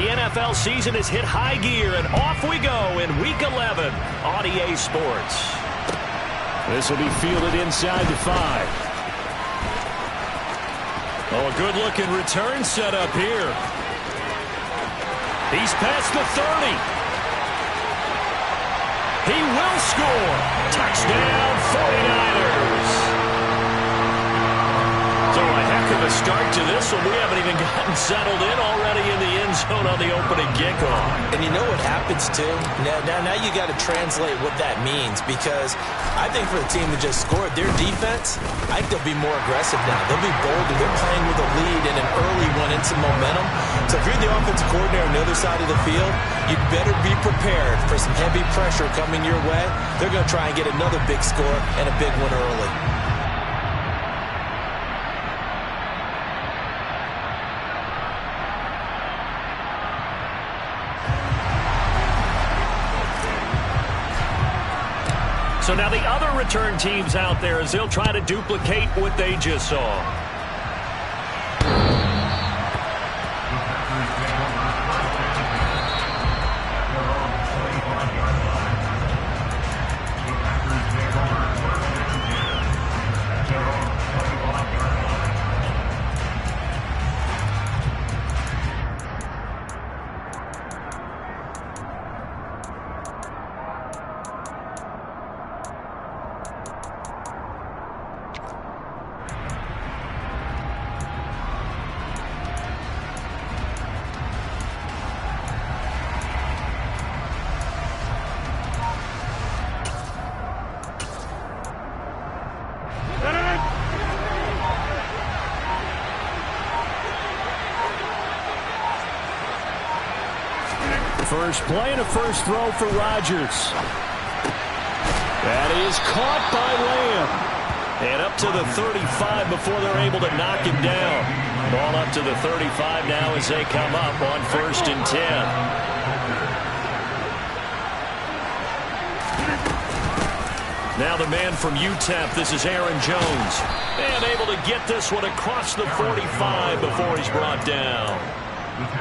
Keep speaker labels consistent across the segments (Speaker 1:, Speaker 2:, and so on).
Speaker 1: The NFL season has hit high gear, and off we go in Week 11 on EA Sports.
Speaker 2: This will be fielded inside the 5. Oh, a good-looking return set up here. He's past the 30. He will score. Touchdown, 49ers. So a heck of a start to this one. We haven't even gotten settled in already in the end zone on the opening kickoff.
Speaker 3: And you know what happens, too? Now you got to translate what that means, because I think for the team that just scored, their defense, I think they'll be more aggressive now. They'll be bolder. They're playing with a lead and an early one into momentum. So if you're the offensive coordinator on the other side of the field, you better be prepared for some heavy pressure coming your way. They're going to try and get another big score and a big one early.
Speaker 1: So now the other return teams out there as they'll try to duplicate what they just saw.
Speaker 2: First play and a first throw for Rodgers. That is caught by Lamb.
Speaker 1: And up to the 35 before they're able to knock him down. Ball up to the 35 now as they come up on 1st and 10. Now the man from UTEP, this is Aaron Jones. And able to get this one across the 45 before he's brought down.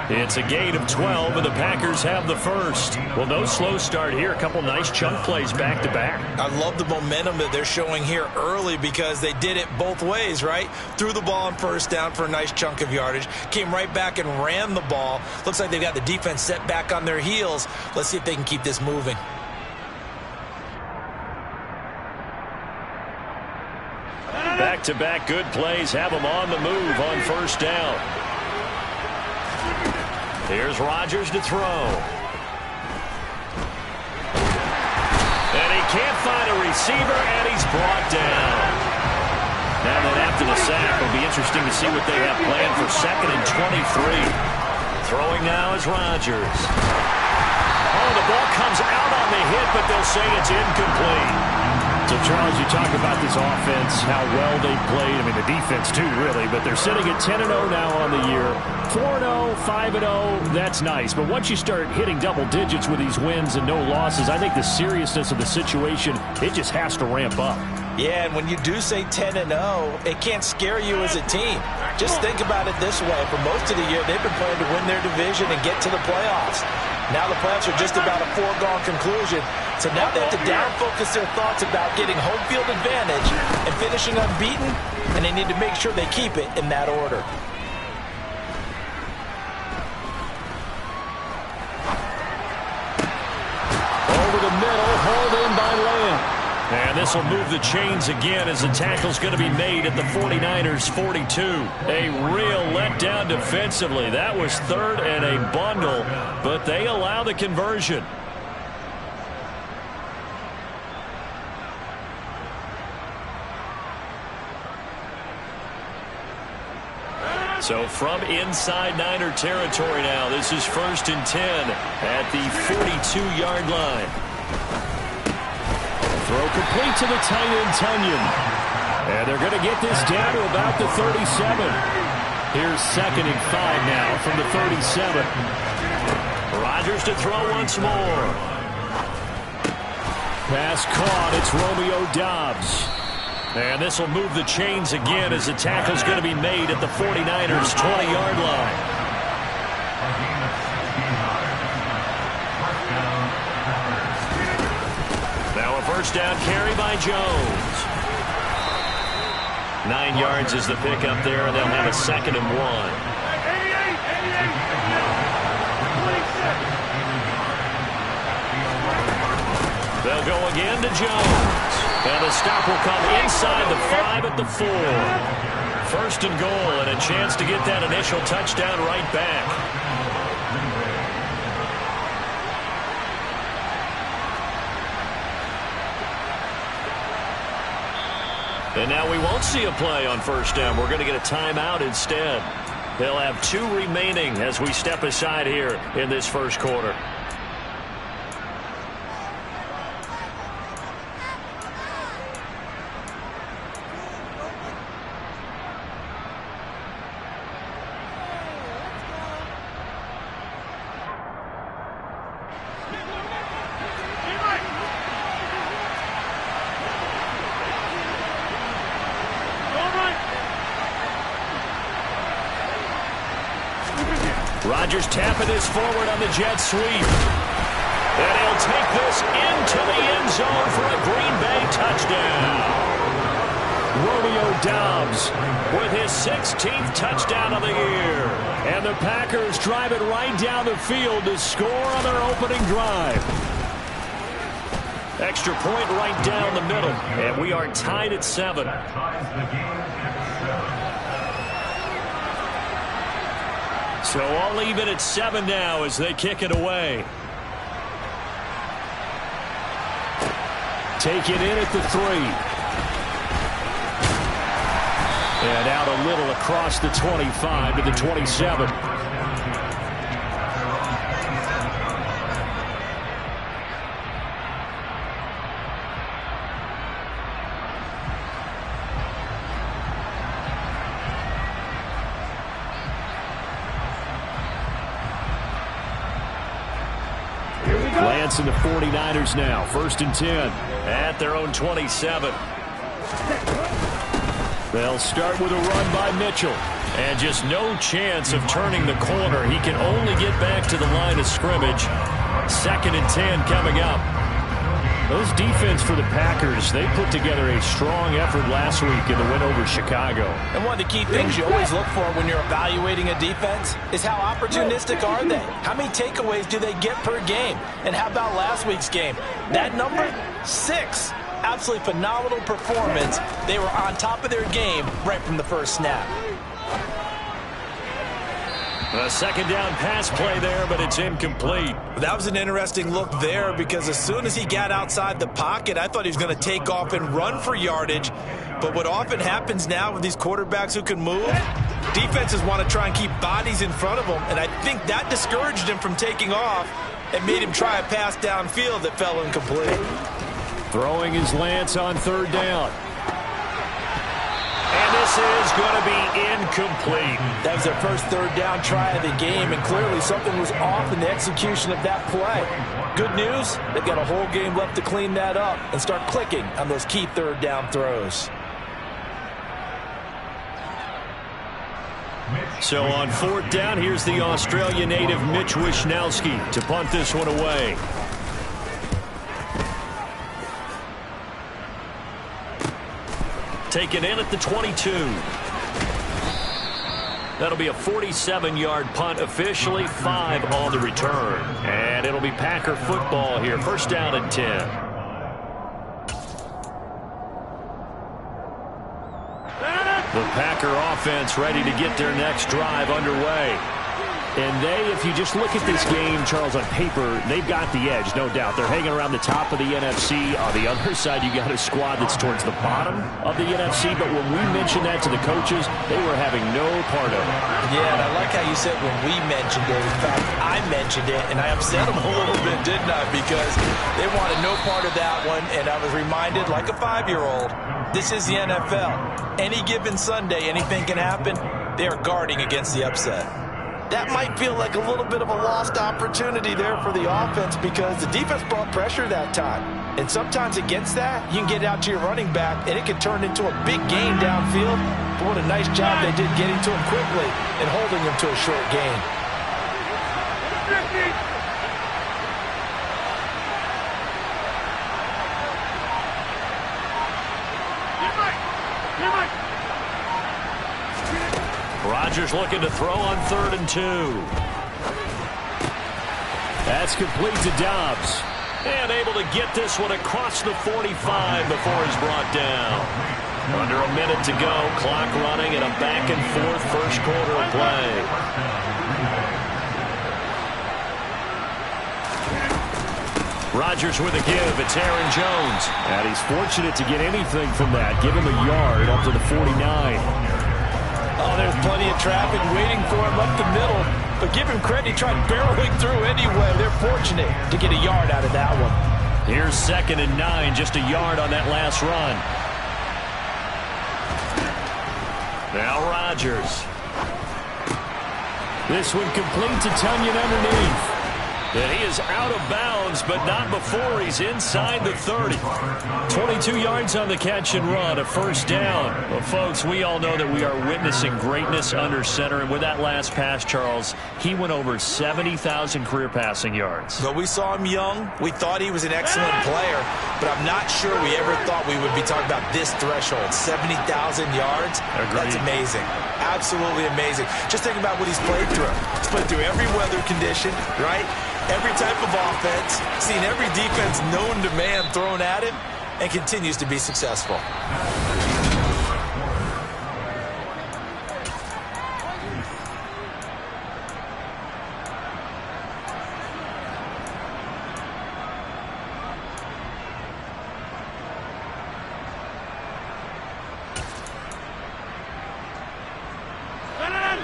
Speaker 1: It's a gain of 12, and the Packers have the first. Well, no slow start here. A couple nice chunk plays back-to-back.
Speaker 3: I love the momentum that they're showing here early because they did it both ways, right? Threw the ball on first down for a nice chunk of yardage. Came right back and ran the ball. Looks like they've got the defense set back on their heels. Let's see if they can keep this moving.
Speaker 1: Back-to-back good plays have them on the move on first down. Here's Rodgers to throw. And he can't find a receiver, and he's brought down. And then after the sack, it'll be interesting to see what they have planned for 2nd and 23. Throwing now is Rodgers. Oh, the ball comes out on the hit, but they'll say it's incomplete.
Speaker 2: So, Charles, you talk about this offense, how well they played. I mean, the defense, too, really. But they're sitting at 10-0 now on the year. 4-0, 5-0, that's nice. But once you start hitting double digits with these wins and no losses, I think the seriousness of the situation, it just has to ramp up.
Speaker 3: Yeah, and when you do say 10-0, it can't scare you as a team. Just think about it this way. For most of the year, they've been playing to win their division and get to the playoffs. Now the playoffs are just about a foregone conclusion. So now they have to down-focus their thoughts about getting home field advantage and finishing unbeaten, and they need to make sure they keep it in that order.
Speaker 2: Over the middle, hauled in by Lamb.
Speaker 1: And this will move the chains again as the tackle's going to be made at the 49ers' 42. A real letdown defensively. That was 3rd and a bundle, but they allow the conversion. So from inside Niner territory now, this is 1st and 10 at the 42-yard line.
Speaker 2: Throw complete to the tight end, Tunyon. And they're going to get this down to about the 37. Here's 2nd and 5 now from the 37.
Speaker 1: Rodgers to throw once more.
Speaker 2: Pass caught. It's Romeo Doubs.
Speaker 1: And this will move the chains again as the tackle's going to be made at the 49ers' 20-yard line. first down carry by Jones. 9 yards is the pickup there, and they'll have a 2nd and 1. They'll go again to Jones. And the stop will come inside the 5 at the 4. 1st and goal, and a chance to get that initial touchdown right back. And now we won't see a play on 1st down. We're going to get a timeout instead. They'll have 2 remaining as we step aside here in this 1st quarter. Rodgers tapping this forward on the jet sweep. And he'll take this into the end zone for a Green Bay touchdown.
Speaker 2: Romeo Doubs
Speaker 1: With his 16th touchdown of the year.
Speaker 2: And the Packers drive it right down the field to score on their opening drive.
Speaker 1: Extra point right down the middle. And we are tied at 7. So all even at 7 now as they kick it away.
Speaker 2: Take it in at the 3. And out a little across the 25 to the 27. Lance and the 49ers now. 1st and 10.
Speaker 1: At their own 27.
Speaker 2: They'll start with a run by Mitchell.
Speaker 1: And just no chance of turning the corner. He can only get back to the line of scrimmage. 2nd and 10 coming up.
Speaker 2: Those defense for the Packers, they put together a strong effort last week in the win over Chicago.
Speaker 3: And one of the key things you always look for when you're evaluating a defense is how opportunistic are they? How many takeaways do they get per game? And how about last week's game? That number, 6. Absolutely phenomenal performance. They were on top of their game right from the first snap.
Speaker 1: A 2nd down pass play there, but it's incomplete.
Speaker 3: That was an interesting look there because as soon as he got outside the pocket, I thought he was going to take off and run for yardage. But what often happens now with these quarterbacks who can move, defenses want to try and keep bodies in front of them, and I think that discouraged him from taking off and made him try a pass downfield that fell incomplete.
Speaker 2: Throwing his Lance on 3rd down.
Speaker 1: And this is going to be incomplete.
Speaker 3: That was their first 3rd down try of the game, and clearly something was off in the execution of that play. Good news, they've got a whole game left to clean that up and start clicking on those key 3rd down throws.
Speaker 1: So on 4th down, here's the Australia native Mitch Wishnowsky to punt this one away. Taken in at the 22. That'll be a 47-yard punt, officially 5 on the return. And it'll be Packer football here. 1st down and 10. The Packer offense ready to get their next drive underway.
Speaker 2: And if you just look at this game, Charles, on paper, they've got the edge, no doubt. They're hanging around the top of the NFC. On the other side, you got a squad that's towards the bottom of the NFC. But when we mentioned that to the coaches, they were having no part of it.
Speaker 3: Yeah, and I like how you said when we mentioned it. In fact, I mentioned it, and I upset them a little bit, didn't I? Because they wanted no part of that one, and I was reminded, like a 5-year-old, this is the NFL. Any given Sunday, anything can happen. They are guarding against the upset. That might feel like a little bit of a lost opportunity there for the offense because the defense brought pressure that time. And sometimes against that, you can get out to your running back, and it can turn into a big gain downfield. But what a nice job they did getting to him quickly and holding him to a short gain.
Speaker 1: Rodgers looking to throw on 3rd and 2.
Speaker 2: That's complete to Dobbs.
Speaker 1: And able to get this one across the 45 before he's brought down. Under a minute to go, clock running, and a back-and-forth first quarter of play. Rodgers with a give. It's Aaron Jones.
Speaker 2: And he's fortunate to get anything from that. Give him a yard up to the 49.
Speaker 3: Oh, there's plenty of traffic waiting for him up the middle. But give him credit, he tried barreling through anyway. They're fortunate to get a yard out of that one.
Speaker 1: Here's 2nd and 9, just a yard on that last run. Now Rodgers.
Speaker 2: This one complete to Tunyon underneath.
Speaker 1: And he is out of bounds, but not before he's inside the 30. 22 yards on the catch and run, a first down. Well, folks, we all know that we are witnessing greatness under center. And with that last pass, Charles, he went over 70,000 career passing yards.
Speaker 3: But we saw him young. We thought he was an excellent player. But I'm not sure we ever thought we would be talking about this threshold, 70,000 yards.
Speaker 1: Agreed.
Speaker 3: That's amazing. Absolutely amazing. Just think about what he's played through. He's played through every weather condition, right? Every type of offense, seen every defense known to man thrown at him, and continues to be successful.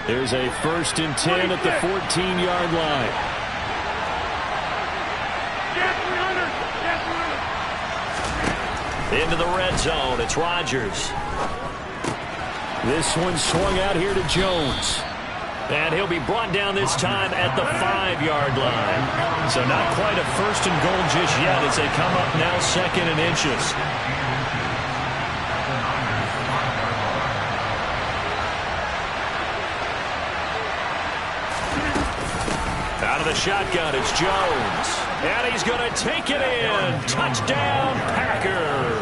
Speaker 2: There's a 1st and 10 at the 14-yard line.
Speaker 1: Into the red zone, it's Rodgers.
Speaker 2: This one swung out here to Jones.
Speaker 1: And he'll be brought down this time at the 5-yard line. So not quite a 1st and goal just yet as they come up now 2nd and inches. Out of the shotgun, it's Jones. And he's going to take it in. Touchdown, Packers.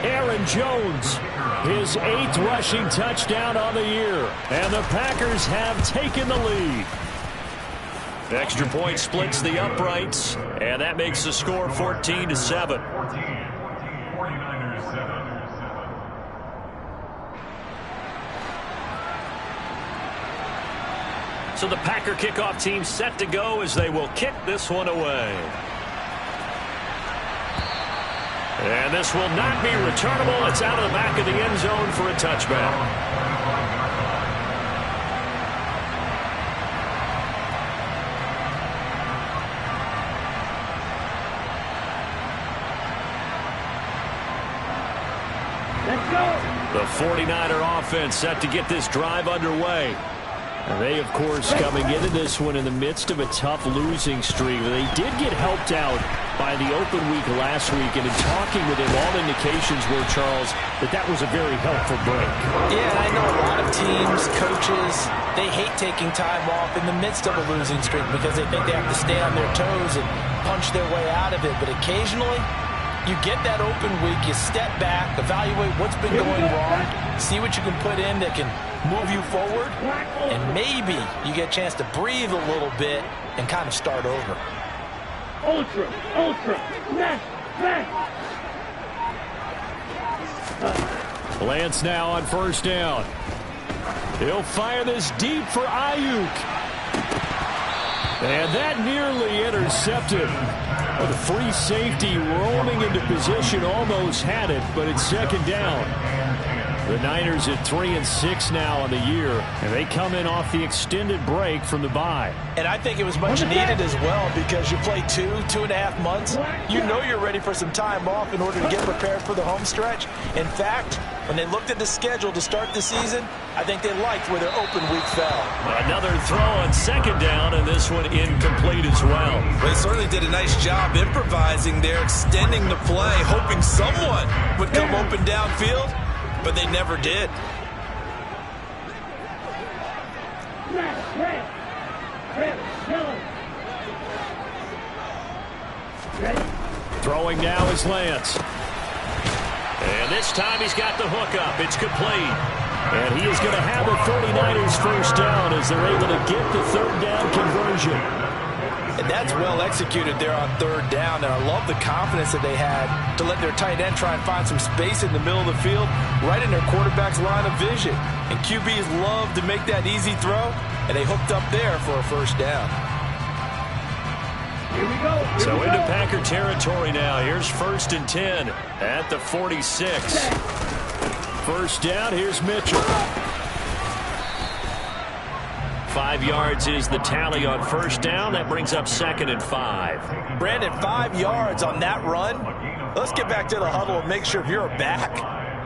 Speaker 2: Aaron Jones, his 8th rushing touchdown on the year. And the Packers have taken the lead.
Speaker 1: Extra point splits the uprights. And that makes the score 14-7. So the Packer kickoff team set to go as they will kick this one away. And this will not be returnable. It's out of the back of the end zone for a touchback. The 49er offense set to get this drive underway.
Speaker 2: And they, of course, coming into this one in the midst of a tough losing streak. They did get helped out by the open week last week, and in talking with him, all indications were, Charles, that was a very helpful break.
Speaker 3: Yeah, and I know a lot of teams, coaches, they hate taking time off in the midst of a losing streak because they think they have to stay on their toes and punch their way out of it. But occasionally, you get that open week, you step back, evaluate what's been going wrong, see what you can put in that can move you forward, and maybe you get a chance to breathe a little bit and kind of start over.
Speaker 4: Ultra, next.
Speaker 2: Lance now on 1st down. He'll fire this deep for Ayuk. And that nearly intercepted. Well, the free safety roaming into position almost had it, but it's 2nd down. The Niners at 3-6 now on the year, and they come in off the extended break from the bye.
Speaker 3: And I think it was much needed as well because you play 2.5 months. You know you're ready for some time off in order to get prepared for the home stretch. In fact, when they looked at the schedule to start the season, I think they liked where their open week fell.
Speaker 1: Another throw on 2nd down, and this one incomplete as well.
Speaker 3: They certainly did a nice job improvising there, extending the play, hoping someone would come open downfield. But they never did.
Speaker 2: Throwing now is Lance. And this time he's got the hook up. It's complete. And he is going to have a 49ers first down as they're able to get the third down conversion.
Speaker 3: And that's well executed there on third down. And I love the confidence that they had to let their tight end try and find some space in the middle of the field, right in their quarterback's line of vision. And QBs love to make that easy throw, and they hooked up there for a first down.
Speaker 4: Here we go.
Speaker 2: So into Packer territory now. Here's 1st and 10 at the 46. First down, here's Mitchell. 5 yards is the tally on first down. That brings up 2nd and 5.
Speaker 3: Brandon, 5 yards on that run. Let's get back to the huddle and make sure if you're back,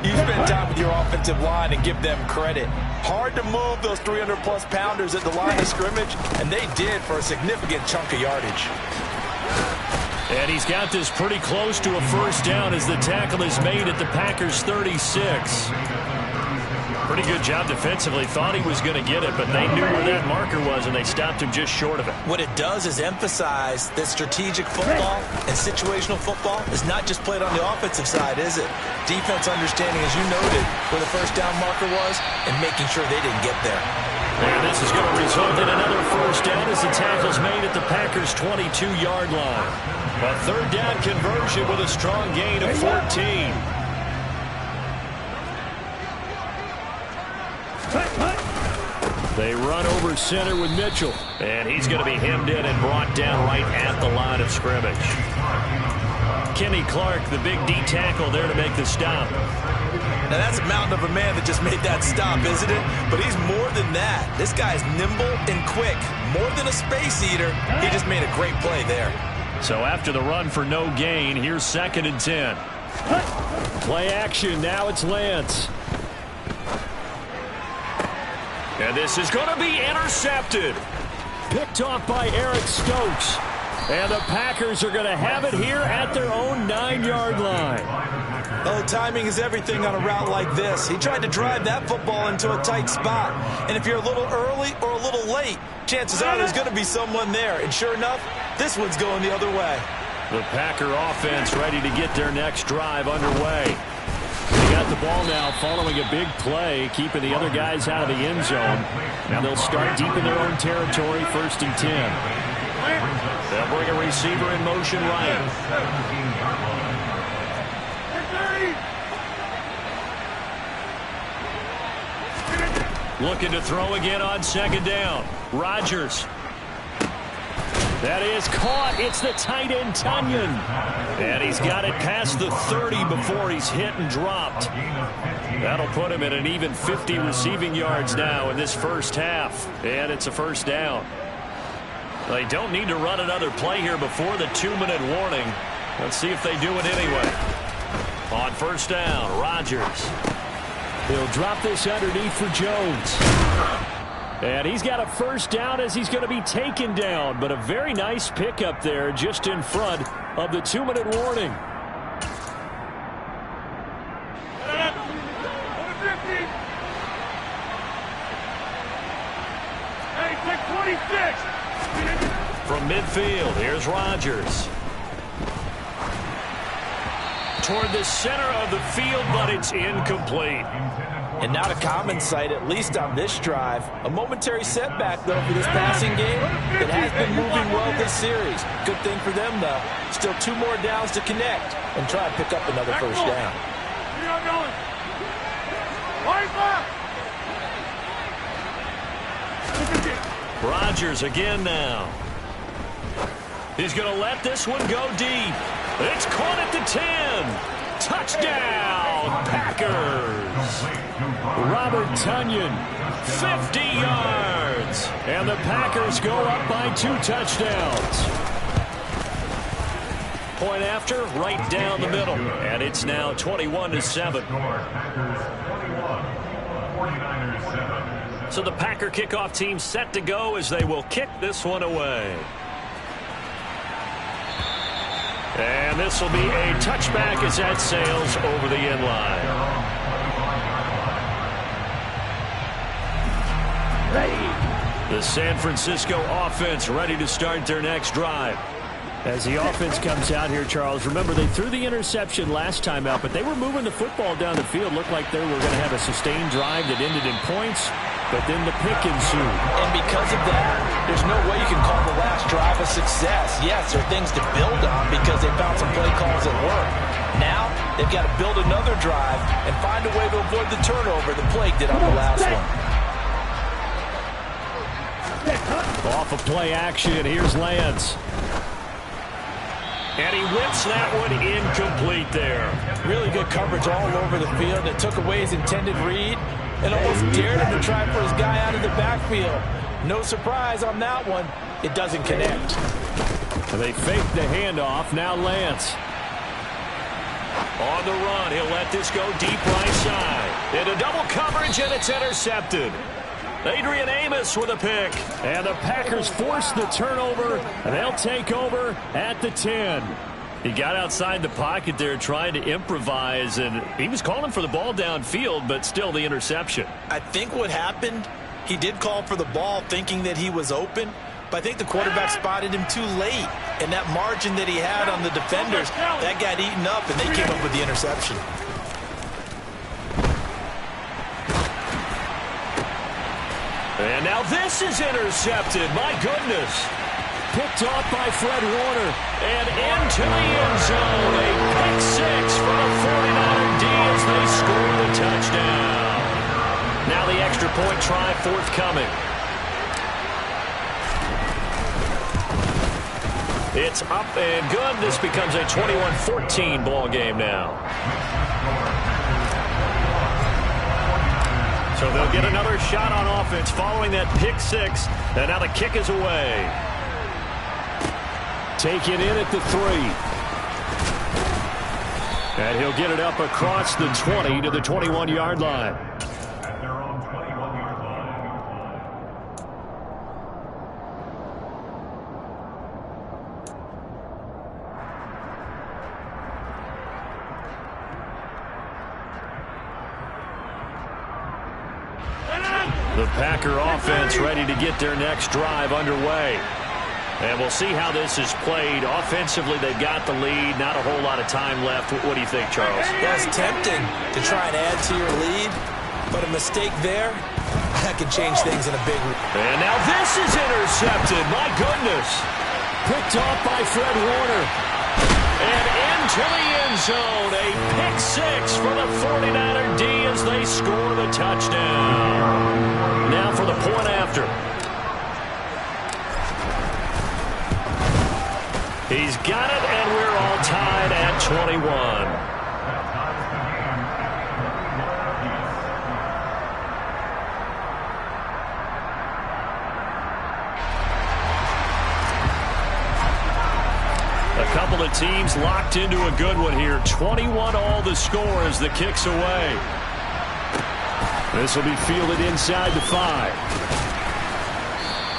Speaker 3: you spend time with your offensive line and give them credit. Hard to move those 300-plus pounders at the line of scrimmage, and they did for a significant chunk of yardage.
Speaker 2: And he's got this pretty close to a first down as the tackle is made at the Packers' 36. Pretty good job defensively. Thought he was going to get it, but they knew where that marker was, and they stopped him just short of it.
Speaker 3: What it does is emphasize that strategic football and situational football is not just played on the offensive side, is it? Defense understanding, as you noted, where the first down marker was and making sure they didn't get there.
Speaker 2: And this is going to result in another first down as the tackle's made at the Packers' 22-yard line. A third down conversion with a strong gain of 14. They run over center with Mitchell. And he's going to be hemmed in and brought down right at the line of scrimmage. Kenny Clark, the big D tackle, there to make the stop.
Speaker 3: Now that's a mountain of a man that just made that stop, isn't it? But he's more than that. This guy's nimble and quick. More than a space eater. He just made a great play there. So
Speaker 2: after the run for no gain, here's 2nd and 10. Play action. Now it's Lance. And this is going to be intercepted. Picked off by Eric Stokes. And the Packers are going to have it here at their own 9-yard line.
Speaker 3: Oh, timing is everything on a route like this. He tried to drive that football into a tight spot. And if you're a little early or a little late, chances are there's going to be someone there. And sure enough, this one's going the other way.
Speaker 2: The Packer offense ready to get their next drive underway. They got the ball now following a big play, keeping the other guys out of the end zone. Now they'll start deep in their own territory, 1st and 10. They'll bring a receiver in motion right. Looking to throw again on 2nd down. Rodgers. That is caught. It's the tight end, Tunyon. And he's got it past the 30 before he's hit and dropped. That'll put him at an even 50 receiving yards now in this first half. And it's a first down. They don't need to run another play here before the 2-minute warning. Let's see if they do it anyway. On first down, Rodgers. He'll drop this underneath for Jones. And he's got a first down as he's going to be taken down. But a very nice pickup there just in front of the 2-minute warning.
Speaker 4: Hey, take 26.
Speaker 2: From midfield, here's Rodgers. Toward the center of the field, but it's incomplete.
Speaker 3: And not a common sight, at least on this drive. A momentary setback, though, for this passing game. It has been moving well this series. Good thing for them, though. Still 2 more downs to connect and try and pick up another first down.
Speaker 2: Rodgers again now. He's going to let this one go deep. It's caught at the 10. Touchdown, Packers. Robert Tunyon, 50 yards. And the Packers go up by 2 touchdowns. Point after, right down the middle. And it's now 21-7. So the Packer kickoff team set to go as they will kick this one away. And this will be a touchback as that sails over the end line. The San Francisco offense ready to start their next drive. As the offense comes out here, Charles, remember they threw the interception last time out, but they were moving the football down the field. Looked like they were going to have a sustained drive that ended in points, but then the pick ensued.
Speaker 3: And because of that, there's no way you can call the last drive a success. Yes, there are things to build on because they found some play calls that work. Now, they've got to build another drive and find a way to avoid the turnover the Plague did on the last one.
Speaker 2: Off of play action, here's Lance.
Speaker 1: And he whips that one incomplete there.
Speaker 3: Really good coverage all over the field. It took away his intended read and almost dared him to try for his guy out of the backfield. No surprise on that one. It doesn't connect.
Speaker 2: They fake the handoff. Now Lance.
Speaker 1: On the run, he'll let this go deep right side. Into double coverage, and it's intercepted. Adrian Amos with a pick.
Speaker 2: And the Packers force the turnover, and they'll take over at the 10.
Speaker 1: He got outside the pocket there trying to improvise, and he was calling for the ball downfield, but still the interception.
Speaker 3: I think what happened, he did call for the ball thinking that he was open, but I think the quarterback spotted him too late. And that margin that he had on the defenders, that got eaten up, and they came up with the interception.
Speaker 1: And now this is intercepted. My goodness.
Speaker 2: Picked off by Fred Warner.
Speaker 1: And into the end zone. A pick six for the 49er D as they score the touchdown. Now the extra point try forthcoming. It's up and good. This becomes a 21-14 ball game now. So they'll get another shot on offense following that pick six. And now the kick is away.
Speaker 2: Taken in at the 3. And he'll get it up across the 20 to the 21-yard line. The Packer offense ready to get their next drive underway. And we'll see how this is played. Offensively, they've got the lead. Not a whole lot of time left. What do you think, Charles?
Speaker 3: That's tempting to try and add to your lead, but a mistake there, that could change things in a big way.
Speaker 1: And now this is intercepted. My goodness.
Speaker 2: Picked off by Fred Warner.
Speaker 1: And into the end zone. A pick six for the 49er D as they score the touchdown. Now for the point after. He's got it, and we're all tied at 21. A couple of teams locked into a good one here. 21 all the score as the kick's away. This will be fielded inside the 5.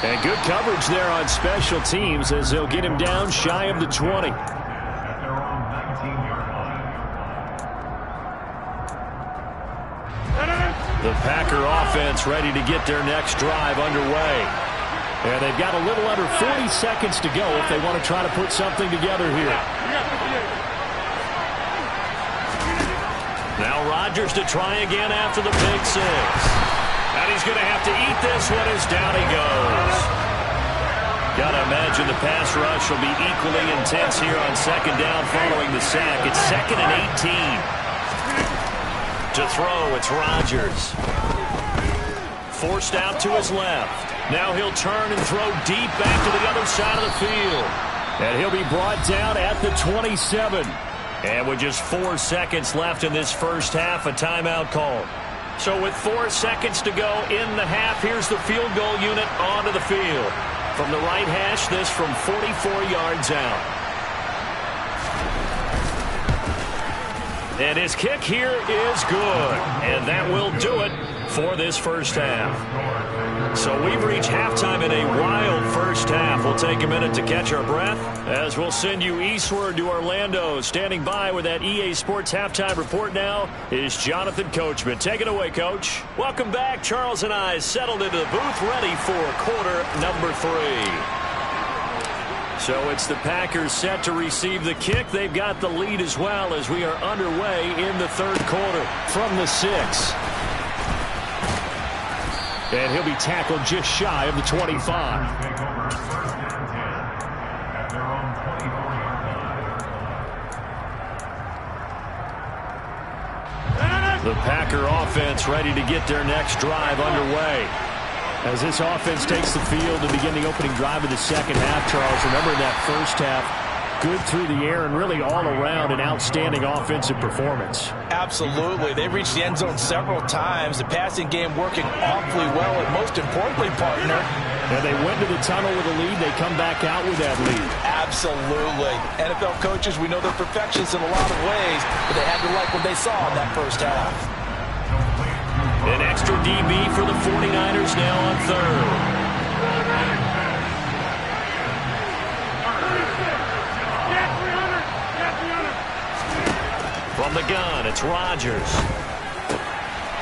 Speaker 1: And good coverage there on special teams as they'll get him down shy of the 20. The Packer offense ready to get their next drive underway. And they've got a little under 40 seconds to go if they want to try to put something together here. Now Rodgers to try again after the pick six. And he's going to have to eat this one as down he goes. Got to imagine the pass rush will be equally intense here on second down following the sack. It's 2nd and 18. To throw, it's Rodgers. Forced out to his left. Now he'll turn and throw deep back to the other side of the field.
Speaker 2: And he'll be brought down at the 27.
Speaker 1: And with just 4 seconds left in this first half, a timeout call. So with 4 seconds to go in the half, here's the field goal unit onto the field. From the right hash, this from 44 yards out. And his kick here is good. And that will do it for this first half. So we've reached halftime in a wild first half. We'll take a minute to catch our breath as we'll send you eastward to Orlando. Standing by with that EA Sports halftime report now is Jonathan Coachman. Take it away, Coach. Welcome back. Charles and I settled into the booth ready for quarter number 3.
Speaker 2: So it's the Packers set to receive the kick. They've got the lead as well as we are underway in the third quarter from the 6. And he'll be tackled just shy of the 25. The Packer offense ready to get their next drive underway. As this offense takes the field to begin the opening drive of the second half, Charles, remember that first half, good through the air and really all around an outstanding offensive performance.
Speaker 3: Absolutely. They reached the end zone several times. The passing game working awfully well, and most importantly, partner,
Speaker 2: and they went to the tunnel with a lead. They come back out with that lead.
Speaker 3: Absolutely. NFL coaches, we know they're perfectionists in a lot of ways, but they had to like what they saw in that first half.
Speaker 1: An extra DB for the 49ers now on third. From the gun, it's Rodgers.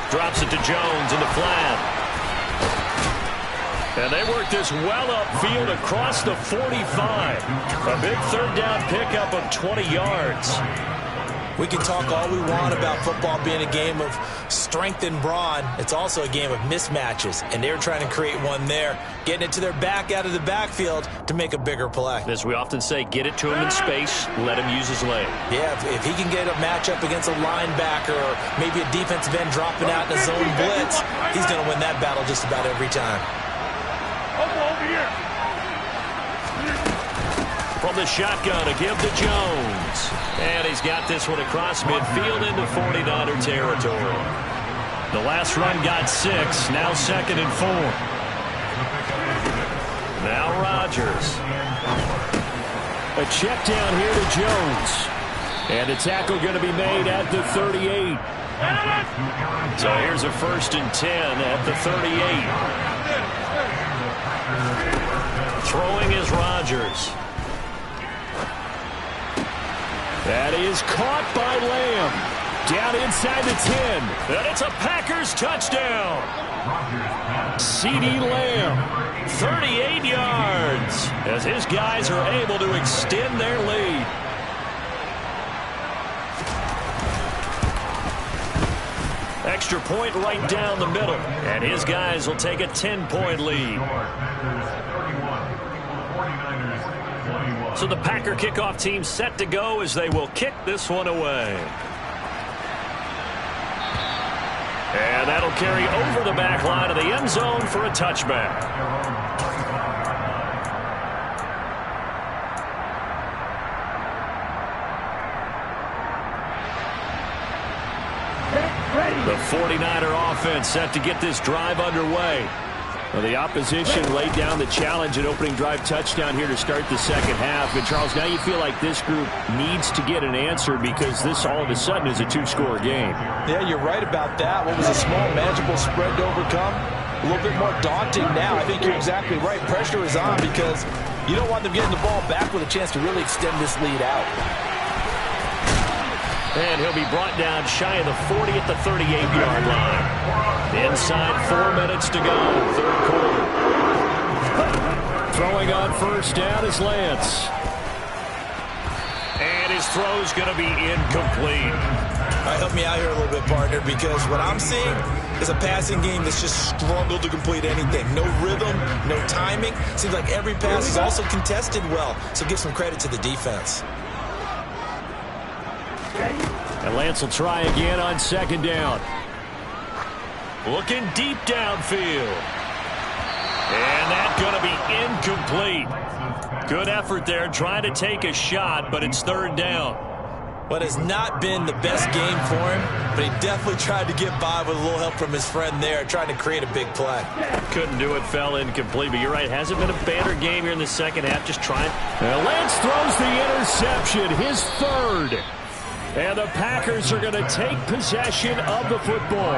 Speaker 1: Drops it to Jones in the flat. And they work this well upfield across the 45. A big third down pickup of 20 yards.
Speaker 3: We can talk all we want about football being a game of strength and brawn. It's also a game of mismatches, and they're trying to create one there, getting it to their back out of the backfield to make a bigger play.
Speaker 1: As we often say, get it to him in space, let him use his leg.
Speaker 3: Yeah, if he can get a matchup against a linebacker or maybe a defensive end dropping out in a zone blitz, he's going to win that battle just about every time.
Speaker 4: Over here.
Speaker 1: From the shotgun, a give to Jones. And he's got this one across midfield into 49er territory.
Speaker 2: The last run got 6, now 2nd and 4.
Speaker 1: Now Rodgers.
Speaker 2: A check down here to Jones. And a tackle going to be made at the 38.
Speaker 1: So here's a 1st and 10 at the 38. Throwing is Rodgers.
Speaker 2: That is caught by Lamb. Down inside the 10.
Speaker 1: And it's a Packers touchdown.
Speaker 2: CeeDee Lamb.
Speaker 1: 38 yards as his guys are able to extend their lead. Extra point right down the middle. And his guys will take a 10-point lead. So the Packer kickoff team set to go as they will kick this one away. And that'll carry over the back line of the end zone for a touchback. The 49er offense set to get this drive underway.
Speaker 2: Well, the opposition laid down the challenge and opening drive touchdown here to start the second half. And, Charles, now you feel like this group needs to get an answer because this all of a sudden is a 2-score game.
Speaker 3: Yeah, you're right about that. What was a small, manageable spread to overcome? A little bit more daunting now. I think you're exactly right. Pressure is on because you don't want them getting the ball back with a chance to really extend this lead out.
Speaker 1: And he'll be brought down shy of the 40 at the 38-yard line. Inside 4 minutes to go, third quarter.
Speaker 2: Throwing on first down is Lance.
Speaker 1: And his throw's going to be incomplete.
Speaker 3: All right, help me out here a little bit, partner, because what I'm seeing is a passing game that's just struggled to complete anything. No rhythm, no timing. Seems like every pass is also contested well, so give some credit to the defense.
Speaker 2: And Lance will try again on second down.
Speaker 1: Looking deep downfield. And that's going to be incomplete. Good effort there trying to take a shot, but it's third down.
Speaker 3: What has not been the best game for him, but he definitely tried to get by with a little help from his friend there, trying to create a big play.
Speaker 1: Couldn't do it, fell incomplete, but you're right. Hasn't been a banner game here in the second half, just trying.
Speaker 2: And Lance throws the interception, his third. And the Packers are going to take possession of the football.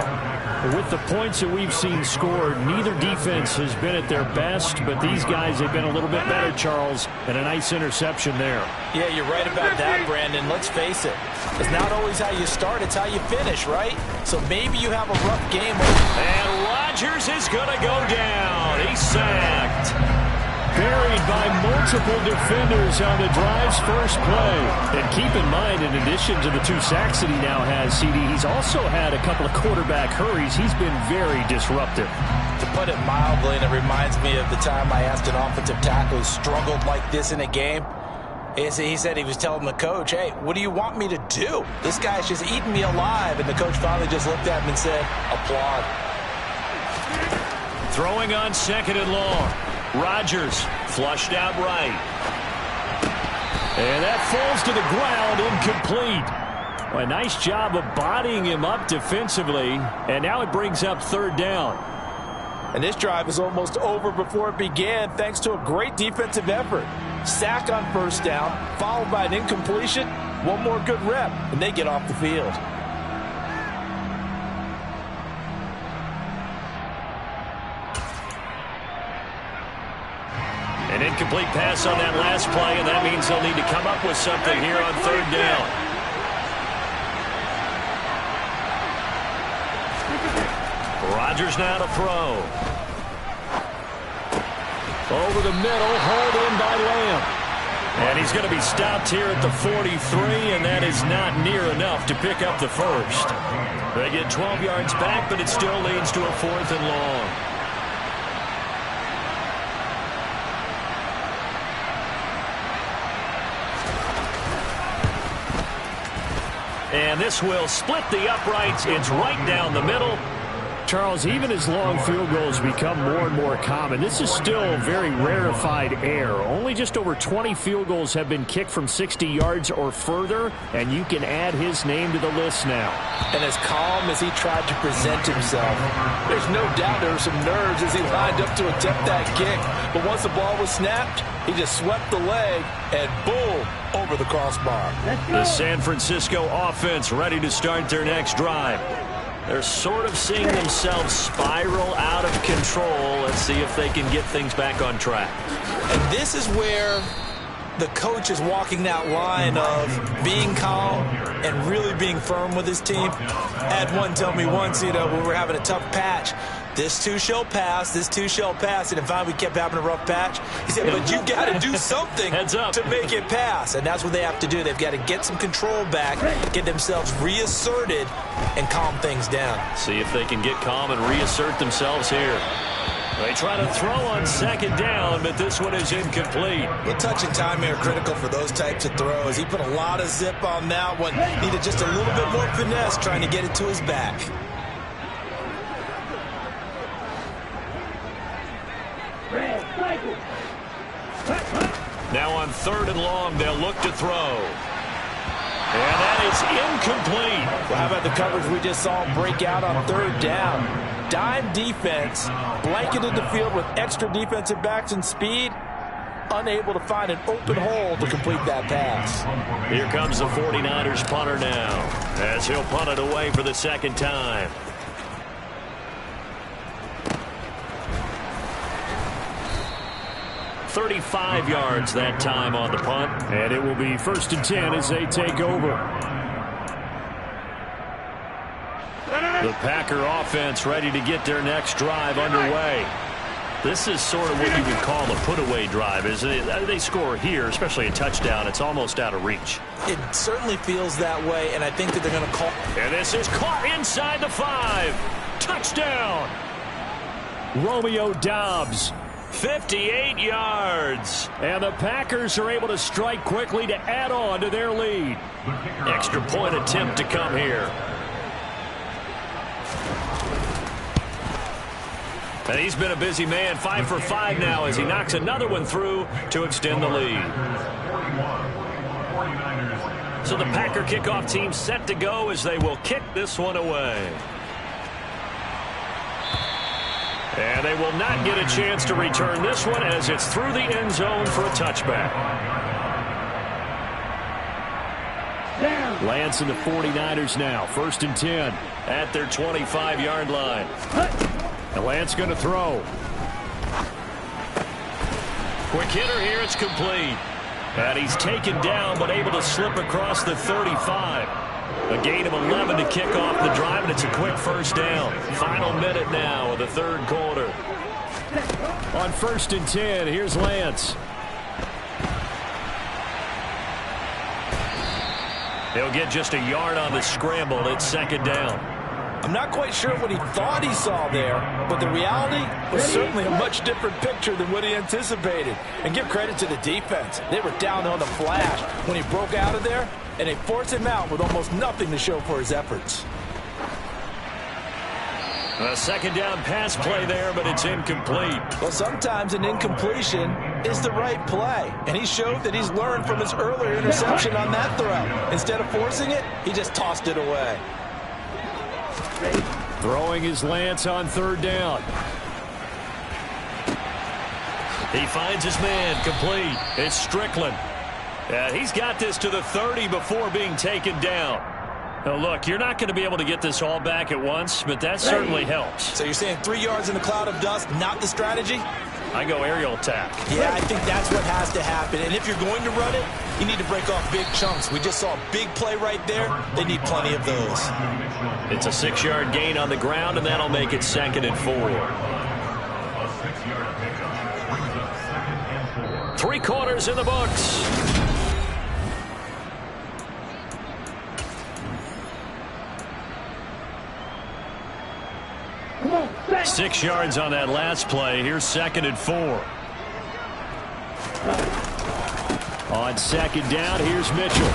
Speaker 2: With the points that we've seen scored, neither defense has been at their best, but these guys have been a little bit better, Charles, and a nice interception there.
Speaker 3: Yeah, you're right about that, Brandon. Let's face it. It's not always how you start, it's how you finish, right? So maybe you have a rough game.
Speaker 1: And Rodgers is going to go down. He's sacked.
Speaker 2: buried by multiple defenders on the drive's first play. And keep in mind, in addition to the 2 sacks that he now has, CD, he's also had a couple of quarterback hurries. He's been very disruptive.
Speaker 3: To put it mildly, and it reminds me of the time I asked an offensive tackle who struggled like this in a game. He said he was telling the coach, hey, what do you want me to do? This guy's just eating me alive. And the coach finally just looked at him and said, applaud.
Speaker 1: Throwing on 2nd and long. Rodgers flushed out right.
Speaker 2: And that falls to the ground, incomplete. Well, a nice job of bodying him up defensively. And now it brings up 3rd down.
Speaker 3: And this drive is almost over before it began thanks to a great defensive effort. Sack on 1st down, followed by an incompletion. One more good rep, and they get off the field.
Speaker 1: An incomplete pass on that last play, and that means they'll need to come up with something here on 3rd down. Rodgers now to throw.
Speaker 2: Over the middle, hauled in by Lamb.
Speaker 1: And he's going to be stopped here at the 43, and that is not near enough to pick up the first. They get 12 yards back, but it still leads to a 4th and long. And this will split the uprights. It's right down the middle.
Speaker 2: Charles, even as long field goals become more and more common, this is still very rarefied air. Only just over 20 field goals have been kicked from 60 yards or further, and you can add his name to the list now.
Speaker 3: And as calm as he tried to present himself, there's no doubt there were some nerves as he lined up to attempt that kick. But once the ball was snapped, he just swept the leg and boom, over the crossbar.
Speaker 1: The San Francisco offense ready to start their next drive. They're sort of seeing themselves spiral out of control. Let's see if they can get things back on track.
Speaker 3: And this is where the coach is walking that line of being calm and really being firm with his team. I had one tell me once, when we were having a tough patch, this too shall pass, this too shall pass. And if we kept having a rough patch, he said, but you got to do something to make it pass. And that's what they have to do. They've got to get some control back, get themselves reasserted, and calm things down.
Speaker 1: See if they can get calm and reassert themselves here. They try to throw on 2nd down, but this one is incomplete.
Speaker 3: The touch and timing are critical for those types of throws. He put a lot of zip on that one. Needed just a little bit more finesse trying to get it to his back.
Speaker 1: Now on 3rd and long, they'll look to throw. And that is incomplete.
Speaker 3: Well, how about the coverage we just saw break out on 3rd down? Dime defense, blanketed the field with extra defensive backs and speed, unable to find an open hole to complete that pass.
Speaker 1: Here comes the 49ers punter now, as he'll punt it away for the 2nd time. .35 yards that time on the punt.
Speaker 2: And it will be 1st and 10 as they take over.
Speaker 1: The Packer offense ready to get their next drive underway. This is sort of what you would call a put-away drive, isn't it? They score here, especially a touchdown. It's almost out of reach.
Speaker 3: It certainly feels that way, and I think that they're going to call.
Speaker 1: And this is caught inside the 5. Touchdown!
Speaker 2: Romeo Doubs.
Speaker 1: 58 yards.
Speaker 2: And the Packers are able to strike quickly to add on to their lead.
Speaker 1: Extra point attempt to come here. And he's been a busy man, 5 for 5 now as he knocks another one through to extend the lead. So the Packer kickoff team set to go as they will kick this one away. And they will not get a chance to return this one as it's through the end zone for a touchback.
Speaker 2: Lance and the 49ers now, 1st and 10.
Speaker 1: At their 25-yard line.
Speaker 2: And Lance going to throw.
Speaker 1: Quick hitter here, it's complete. And he's taken down but able to slip across the 35. A gain of 11 to kick off the drive, and it's a quick 1st down. Final minute now of the 3rd quarter.
Speaker 2: On 1st and 10, here's Lance.
Speaker 1: He'll get just a yard on the scramble. It's 2nd down.
Speaker 3: I'm not quite sure what he thought he saw there, but the reality was certainly a much different picture than what he anticipated. And give credit to the defense. They were down on the flash when he broke out of there, and they forced him out with almost nothing to show for his efforts.
Speaker 1: A 2nd down pass play there, but it's incomplete.
Speaker 3: Well, sometimes an incompletion is the right play, and he showed that he's learned from his earlier interception on that throw. Instead of forcing it, he just tossed it away.
Speaker 2: Throwing his Lance on 3rd down.
Speaker 1: He finds his man, complete. It's Strickland. He's got this to the 30 before being taken down. Now, look, you're not going to be able to get this all back at once, but that certainly helps.
Speaker 3: So you're saying 3 yards in a cloud of dust, not the strategy?
Speaker 1: I go aerial attack.
Speaker 3: Yeah, I think that's what has to happen. And if you're going to run it, you need to break off big chunks. We just saw a big play right there. They need plenty of those.
Speaker 1: It's a 6-yard gain on the ground, and that'll make it 2nd and 4. 3 quarters in the books.
Speaker 4: Come on,
Speaker 1: 6 yards on that last play. Here's 2nd and 4.
Speaker 2: On 2nd down, here's Mitchell.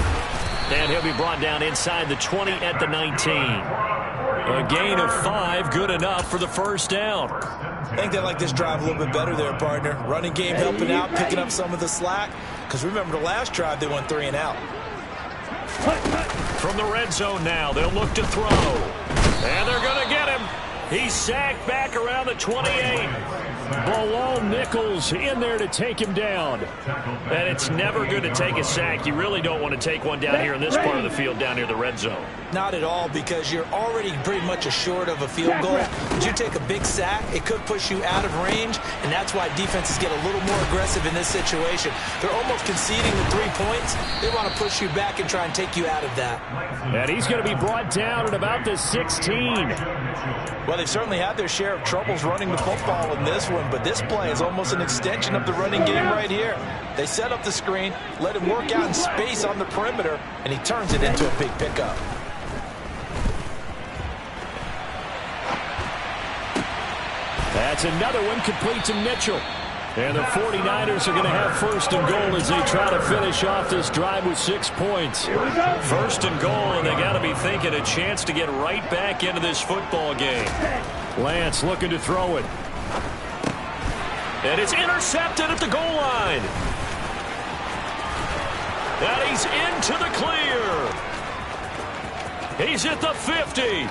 Speaker 1: And he'll be brought down inside the 20 at the 19. A gain of 5, good enough for the 1st down.
Speaker 3: I think they like this drive a little bit better there, partner. Running game helping out, picking up some of the slack. Because remember the last drive, they went 3 and out.
Speaker 1: From the red zone now, they'll look to throw. And they're going to get him. He's sacked back around the 28.
Speaker 2: Below Nichols in there to take him down.
Speaker 1: And it's never good to take a sack. You really don't want to take one down here in this part of the field, down near the red zone.
Speaker 3: Not at all, because you're already pretty much assured of a field goal. But you take a big sack, it could push you out of range, and that's why defenses get a little more aggressive in this situation. They're almost conceding the 3 points. They want to push you back and try and take you out of that.
Speaker 2: And he's going to be brought down at about the 16.
Speaker 3: Well, they've certainly had their share of troubles running the football in this one, but this play is almost an extension of the running game right here. They set up the screen, let him work out in space on the perimeter, and he turns it into a big pickup.
Speaker 2: That's another one complete to Mitchell. And the 49ers are going to have 1st and goal as they try to finish off this drive with 6 points.
Speaker 1: 1st and goal, and they got to be thinking a chance to get right back into this football game.
Speaker 2: Lance looking to throw it.
Speaker 1: And it's intercepted at the goal line. And he's into the clear. He's at the 50.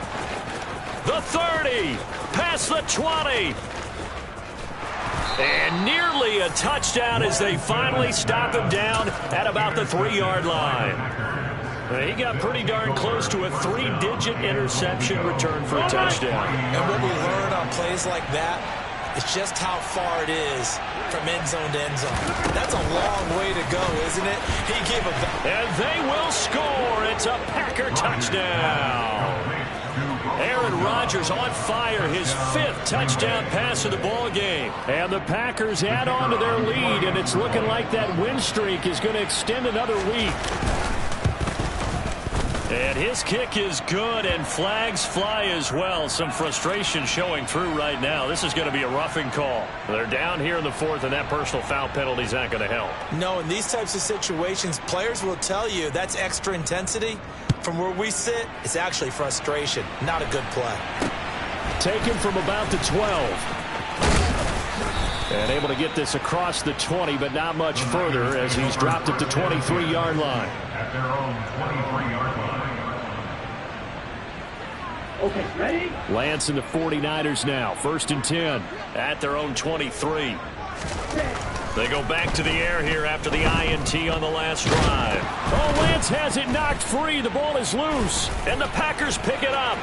Speaker 1: The 30. Past the 20. And nearly a touchdown as they finally stop him down at about the 3-yard line. He got pretty darn close to a 3-digit interception return for a touchdown.
Speaker 3: And what we learn on plays like that is just how far it is from end zone to end zone. That's a long way to go, isn't it? He gave a...
Speaker 1: And they will score. It's a Packer touchdown. Aaron Rodgers on fire, his 5th touchdown pass of the ball game.
Speaker 2: And the Packers add on to their lead, and it's looking like that win streak is going to extend another week.
Speaker 1: And his kick is good, and flags fly as well. Some frustration showing through right now. This is going to be a roughing call. They're down here in the 4th, and that personal foul penalty is not going to help.
Speaker 3: No, in these types of situations, players will tell you that's extra intensity. From where we sit, it's actually frustration. Not a good play.
Speaker 2: Taken from about the 12. And able to get this across the 20, but not much further as he's dropped at the 23-yard line.
Speaker 4: At their own 23-yard line. Okay, ready?
Speaker 2: Lance and the 49ers now. 1st and 10.
Speaker 1: At their own 23. They go back to the air here after the INT on the last drive.
Speaker 2: Oh, Lance has it knocked free. The ball is loose.
Speaker 1: And the Packers pick it up.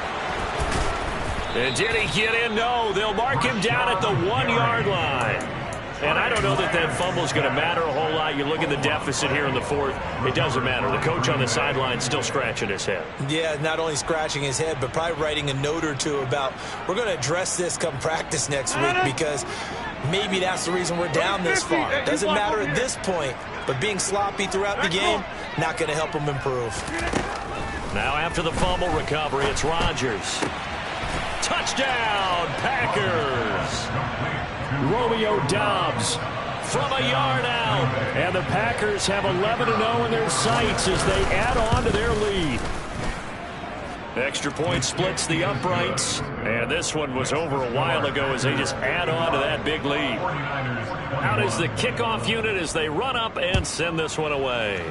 Speaker 1: And did he get in? No, they'll mark him down at the 1-yard line.
Speaker 2: And I don't know that that fumble is going to matter a whole lot. You look at the deficit here in the fourth. It doesn't matter. The coach on the sideline still scratching his head.
Speaker 3: Yeah, not only scratching his head, but probably writing a note or two about we're going to address this come practice next week because maybe that's the reason we're down this far. Doesn't matter at this point, but being sloppy throughout the game, not going to help him improve.
Speaker 1: Now after the fumble recovery, it's Rodgers. Touchdown, Packers!
Speaker 2: Romeo Doubs from a yard out. And the Packers have 11-0 in their sights as they add on to their lead.
Speaker 1: Extra point splits the uprights.
Speaker 2: And this one was over a while ago as they just add on to that big lead.
Speaker 1: Out is the kickoff unit as they run up and send this one away.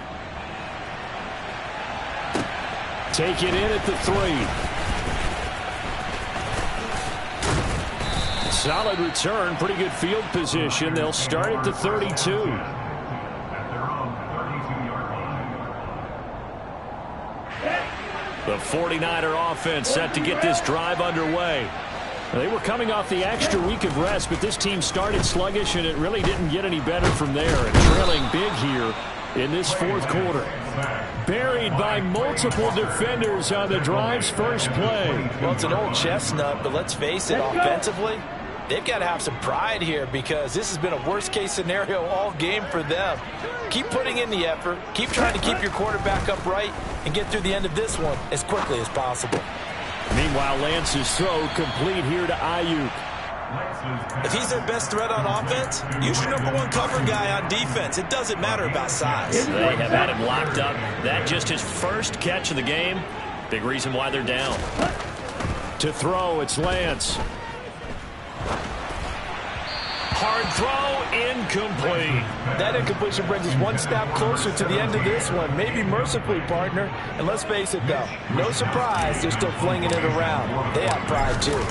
Speaker 2: Take it in at the 3. Solid return, pretty good field position. They'll start at the 32.
Speaker 4: At their own 32-yard line.
Speaker 2: The 49er offense set to get this drive underway. They were coming off the extra week of rest, but this team started sluggish, and it really didn't get any better from there. And trailing big here in this fourth quarter. Buried by multiple defenders on the drive's first play.
Speaker 3: Well, it's an old chestnut, but let's face it, offensively, they've got to have some pride here because this has been a worst-case scenario all game for them. Keep putting in the effort. Keep trying to keep your quarterback upright and get through the end of this one as quickly as possible.
Speaker 2: Meanwhile, Lance's throw complete here to Ayuk.
Speaker 3: If he's their best threat on offense, use your #1 cover guy on defense. It doesn't matter about size.
Speaker 1: They have had him locked up. That just his first catch of the game. Big reason why they're down.
Speaker 2: To throw, it's Lance.
Speaker 1: Hard throw, incomplete.
Speaker 3: That incompletion brings us one step closer to the end of this one. Maybe mercifully, partner. And let's face it, though, no surprise, they're still flinging it around. They have pride, too.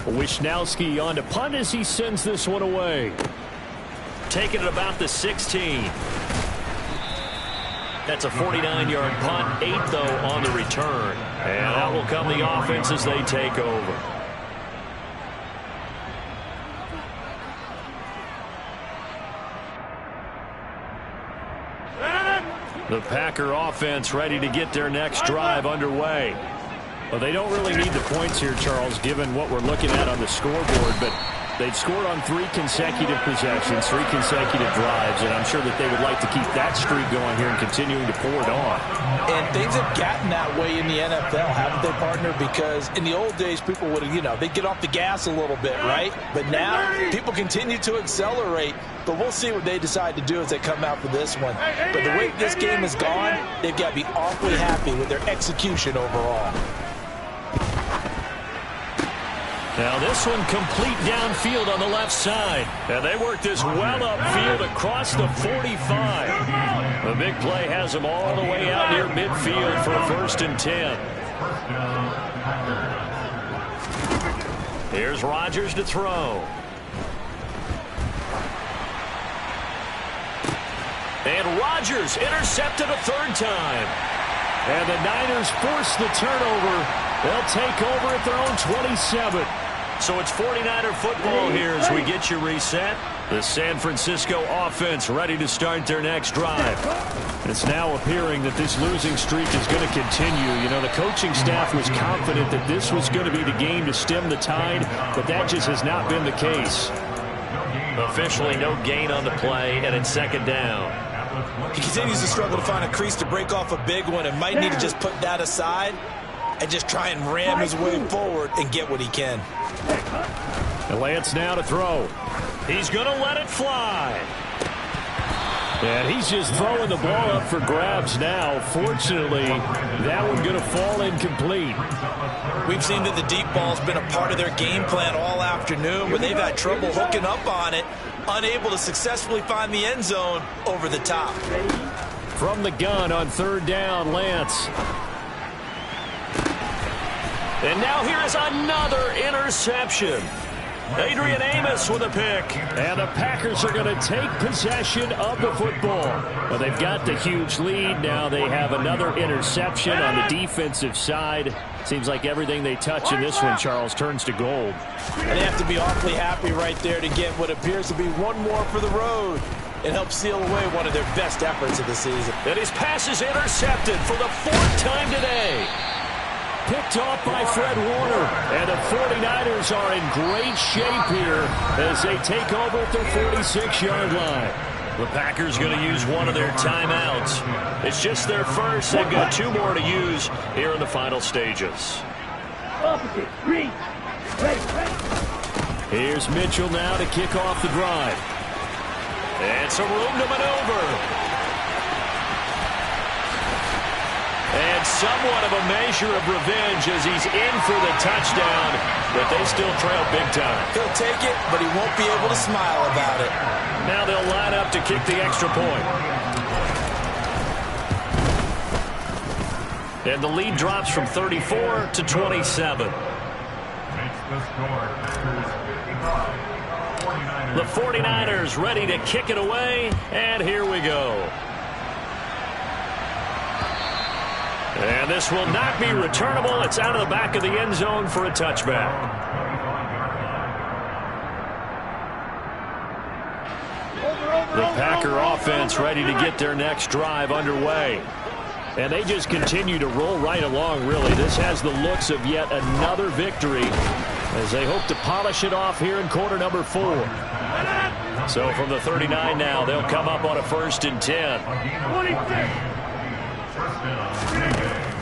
Speaker 2: Wishnowski on to punt as he sends this one away.
Speaker 1: Taking it about the 16. That's a 49-yard punt, 8 though on the return. And out will come the offense as they take over.
Speaker 2: The Packer offense ready to get their next drive underway. Well, they don't really need the points here, Charles, given what we're looking at on the scoreboard, but they've scored on 3 consecutive possessions, 3 consecutive drives, and I'm sure that they would like to keep that streak going here and continuing to pour it on.
Speaker 3: And things have gotten that way in the NFL, haven't they, partner? Because in the old days, people would have, they'd get off the gas a little bit, right? But now, people continue to accelerate, but we'll see what they decide to do as they come out for this one. But the way this game has gone, they've got to be awfully happy with their execution overall.
Speaker 1: Now this one complete downfield on the left side. And they work this well upfield across the 45. The big play has them all the way out near midfield for a 1st and 10. Here's Rodgers to throw. And Rodgers intercepted a 3rd time.
Speaker 2: And the Niners force the turnover. They'll take over at their own 27.
Speaker 1: So it's 49er football here as we get you reset. The San Francisco offense ready to start their next drive.
Speaker 2: It's now appearing that this losing streak is going to continue. The coaching staff was confident that this was going to be the game to stem the tide, but that just has not been the case.
Speaker 1: Officially no gain on the play, and it's 2nd down.
Speaker 3: He continues to struggle to find a crease to break off a big one and might need to just put that aside and just try and ram his way forward and get what he can.
Speaker 2: And Lance now to throw.
Speaker 1: He's going to let it fly.
Speaker 2: And he's just throwing the ball up for grabs now. Fortunately, that one going to fall incomplete.
Speaker 3: We've seen that the deep ball's been a part of their game plan all afternoon, but they've had trouble hooking up on it, unable to successfully find the end zone over the top.
Speaker 2: From the gun on 3rd down, Lance.
Speaker 1: And now here is another interception. Adrian Amos with a pick.
Speaker 2: And the Packers are going to take possession of the football. Well, they've got the huge lead. Now they have another interception on the defensive side. Seems like everything they touch in this one, Charles, turns to gold.
Speaker 3: They have to be awfully happy right there to get what appears to be one more for the road. It helps seal away one of their best efforts of the season.
Speaker 1: And his pass is intercepted for the 4th time today.
Speaker 2: Picked off by Fred Warner. And the 49ers are in great shape here as they take over at their 46-yard line.
Speaker 1: The Packers going to use one of their timeouts. It's just their first. They've got 2 more to use here in the final stages.
Speaker 2: Here's Mitchell now to kick off the drive.
Speaker 1: And some room to maneuver. And somewhat of a measure of revenge as he's in for the touchdown, but they still trail big time.
Speaker 3: He'll take it, but he won't be able to smile about it.
Speaker 1: Now they'll line up to kick the extra point. And the lead drops from 34 to 27. The 49ers ready to kick it away, and here we go. And this will not be returnable. It's out of the back of the end zone for a touchback. The Packer offense ready to get their next drive underway. And they just continue to roll right along, really. This has the looks of yet another victory as they hope to polish it off here in quarter number 4. So from the 39 now, they'll come up on a 1st and 10.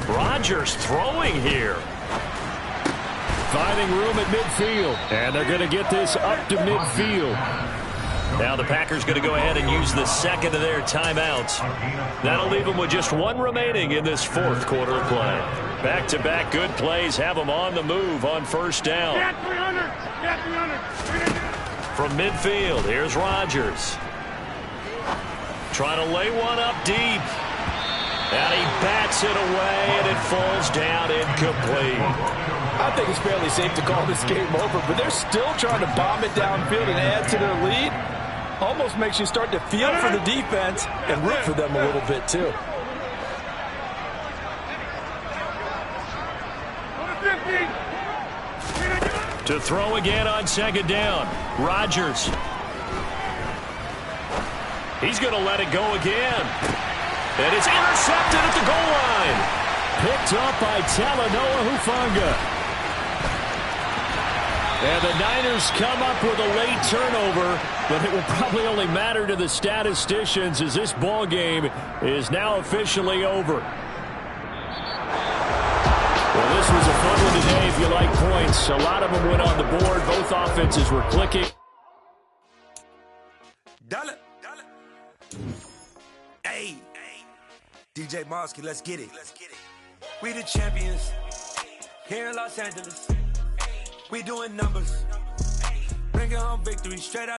Speaker 1: Rodgers throwing here.
Speaker 2: Finding room at midfield. And they're going to get this up to midfield.
Speaker 1: Now the Packers going to go ahead and use the 2nd of their timeouts. That'll leave them with just 1 remaining in this 4th quarter of play. Back-to-back good plays have them on the move on 1st down. From midfield, here's Rodgers. Trying to lay one up deep. And he bats it away, and it falls down incomplete.
Speaker 3: I think it's fairly safe to call this game over, but they're still trying to bomb it downfield and add to their lead. Almost makes you start to feel for the defense and root for them a little bit, too.
Speaker 1: To throw again on 2nd down. Rodgers. He's going to let it go again. And it's intercepted at the goal line.
Speaker 2: Picked up by Talanoa Hufanga. And the Niners come up with a late turnover, but it will probably only matter to the statisticians as this ball game is now officially over. Well, this was a fun one today if you like points. A lot of them went on the board. Both offenses were clicking.
Speaker 5: Dollar. Hey, DJ Mosky, let's get it. We the champions here in Los Angeles. We doing numbers. Bringing home victory straight out.